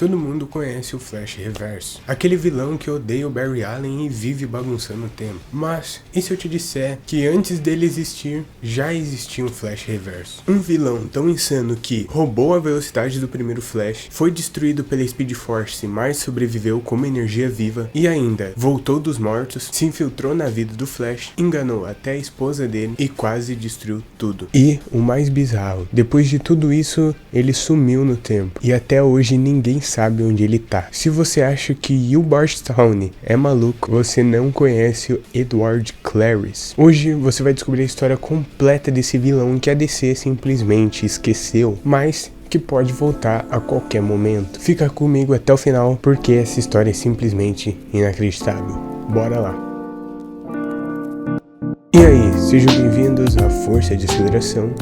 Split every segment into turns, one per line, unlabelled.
Todo mundo conhece o Flash Reverso, aquele vilão que odeia o Barry Allen e vive bagunçando o tempo. Mas, e se eu te disser que antes dele existir, já existia um Flash Reverso? Um vilão tão insano que roubou a velocidade do primeiro Flash, foi destruído pela Speed Force, mas sobreviveu como energia viva, e ainda voltou dos mortos, se infiltrou na vida do Flash, enganou até a esposa dele e quase destruiu tudo. E, o mais bizarro, depois de tudo isso, ele sumiu no tempo, e até hoje ninguém sabe onde ele tá. Se você acha que Will Barstown é maluco, você não conhece o Edward Clarice. Hoje você vai descobrir a história completa desse vilão que a DC simplesmente esqueceu, mas que pode voltar a qualquer momento. Fica comigo até o final, porque essa história é simplesmente inacreditável. Bora lá! E aí, sejam bem-vindos à Força de Aceleração.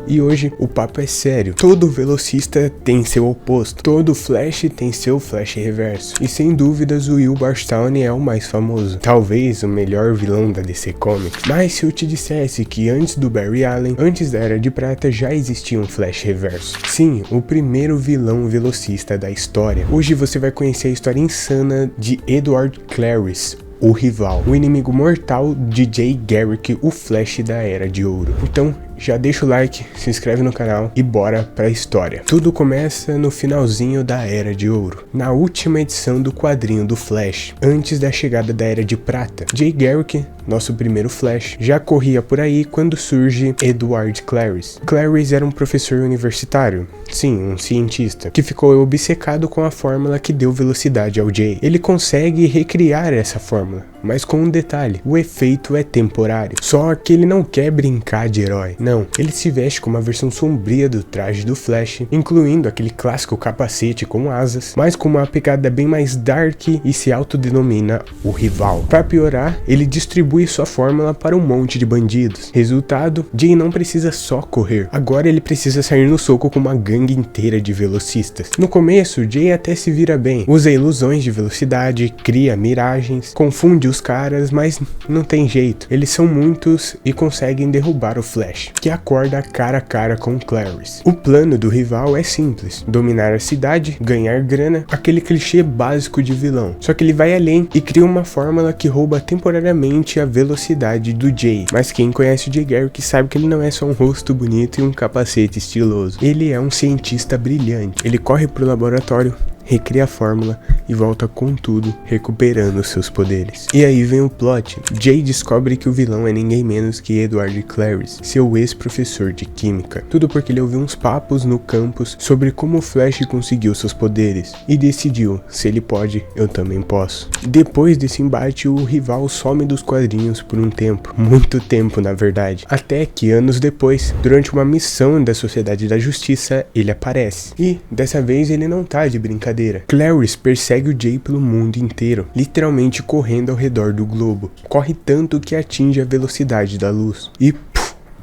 E hoje o papo é sério. Todo velocista tem seu oposto. Todo Flash tem seu Flash reverso. E sem dúvidas o Will Barstown é o mais famoso. Talvez o melhor vilão da DC Comics. Mas se eu te dissesse que antes do Barry Allen, antes da Era de Prata, já existia um Flash reverso. Sim, o primeiro vilão velocista da história. Hoje você vai conhecer a história insana de Edward Clarice, o rival, o inimigo mortal de Jay Garrick, o Flash da Era de Ouro. Então, já deixa o like, se inscreve no canal e bora pra história. Tudo começa no finalzinho da Era de Ouro, na última edição do quadrinho do Flash, antes da chegada da Era de Prata. Jay Garrick, nosso primeiro Flash, já corria por aí quando surge Edward Clarice. Clarice era um professor universitário, sim, um cientista, que ficou obcecado com a fórmula que deu velocidade ao Jay. Ele consegue recriar essa fórmula, mas com um detalhe: o efeito é temporário. Só que ele não quer brincar de herói. Não, ele se veste com uma versão sombria do traje do Flash, incluindo aquele clássico capacete com asas, mas com uma pegada bem mais dark e se autodenomina o rival. Para piorar, ele distribui sua fórmula para um monte de bandidos. Resultado, Jay não precisa só correr, agora ele precisa sair no soco com uma gangue inteira de velocistas. No começo, Jay até se vira bem, usa ilusões de velocidade, cria miragens, confunde os caras, mas não tem jeito, eles são muitos e conseguem derrubar o Flash, que acorda cara a cara com Clarice. O plano do rival é simples: dominar a cidade, ganhar grana, aquele clichê básico de vilão. Só que ele vai além e cria uma fórmula que rouba temporariamente a velocidade do Jay. Mas quem conhece o Jay Garrick sabe que ele não é só um rosto bonito e um capacete estiloso. Ele é um cientista brilhante. Ele corre pro laboratório, recria a fórmula e volta com tudo, recuperando seus poderes. E aí vem o plot. Jay descobre que o vilão é ninguém menos que Edward Clarice, seu ex-professor de química. Tudo porque ele ouviu uns papos no campus sobre como o Flash conseguiu seus poderes e decidiu: se ele pode, eu também posso. Depois desse embate, o rival some dos quadrinhos por um tempo, muito tempo na verdade, até que anos depois, durante uma missão da Sociedade da Justiça, ele aparece. E dessa vez ele não tá de brincadeira. Clarice persegue o Jay pelo mundo inteiro, literalmente correndo ao redor do globo. Corre tanto que atinge a velocidade da luz e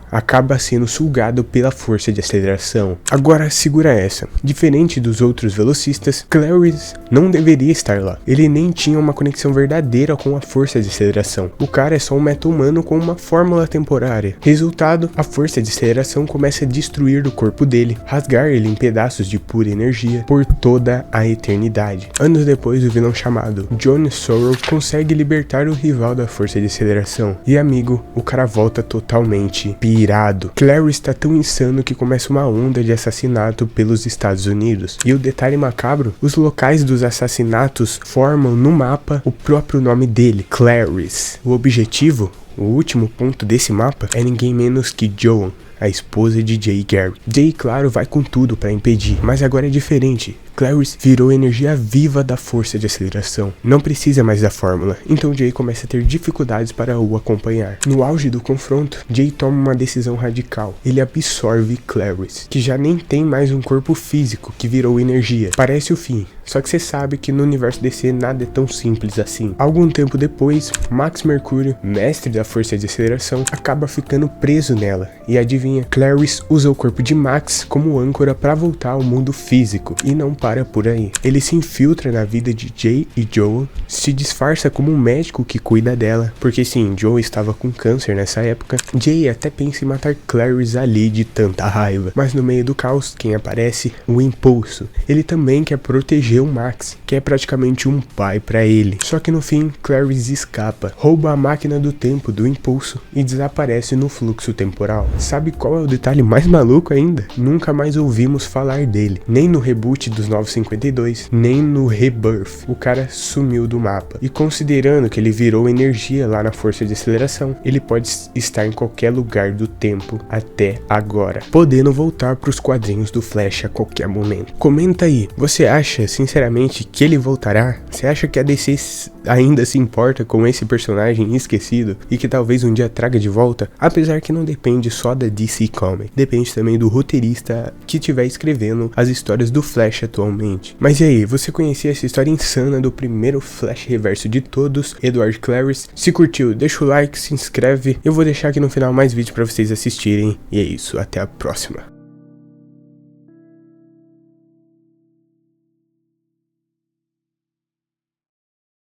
acaba sendo sugado pela força de aceleração. Agora segura essa: diferente dos outros velocistas, Clarice não deveria estar lá. Ele nem tinha uma conexão verdadeira com a força de aceleração. O cara é só um meta-humano com uma fórmula temporária. Resultado, a força de aceleração começa a destruir o corpo dele, rasgar ele em pedaços de pura energia por toda a eternidade. Anos depois, o vilão chamado John Sorrow consegue libertar o rival da força de aceleração. E amigo, o cara volta totalmente irado. Clarice está tão insano que começa uma onda de assassinato pelos Estados Unidos. E o detalhe macabro: os locais dos assassinatos formam no mapa o próprio nome dele, Clarice. O objetivo, o último ponto desse mapa, é ninguém menos que Joan, a esposa de Jay Garrick. Jay, claro, vai com tudo para impedir, mas agora é diferente. Clarice virou energia viva da força de aceleração. Não precisa mais da fórmula, então Jay começa a ter dificuldades para o acompanhar. No auge do confronto, Jay toma uma decisão radical. Ele absorve Clarice, que já nem tem mais um corpo físico, que virou energia. Parece o fim, só que você sabe que no universo DC nada é tão simples assim. Algum tempo depois, Max Mercúrio, mestre da força de aceleração, acaba ficando preso nela. E adivinha adivinha? Clarence usa o corpo de Max como âncora para voltar ao mundo físico e não para por aí. Ele se infiltra na vida de Jay e Joel, se disfarça como um médico que cuida dela, porque sim, Joel estava com câncer nessa época. Jay até pensa em matar Clarence ali de tanta raiva, mas no meio do caos, quem aparece? O Impulso. Ele também quer proteger o Max, que é praticamente um pai para ele. Só que no fim, Clarence escapa, rouba a máquina do tempo do Impulso e desaparece no fluxo temporal. Sabe qual é o detalhe mais maluco ainda? Nunca mais ouvimos falar dele, nem no reboot dos 952, nem no Rebirth. O cara sumiu do mapa. E considerando que ele virou energia lá na força de aceleração, ele pode estar em qualquer lugar do tempo até agora, podendo voltar para os quadrinhos do Flash a qualquer momento. Comenta aí, você acha sinceramente que ele voltará? Você acha que a DC ainda se importa com esse personagem esquecido e que talvez um dia traga de volta? Apesar que não depende só da DC Comics, depende também do roteirista que estiver escrevendo as histórias do Flash atualmente. Mas e aí, você conhecia essa história insana do primeiro Flash reverso de todos, Edward Clarence? Se curtiu, deixa o like, se inscreve, eu vou deixar aqui no final mais vídeos para vocês assistirem, e é isso, até a próxima.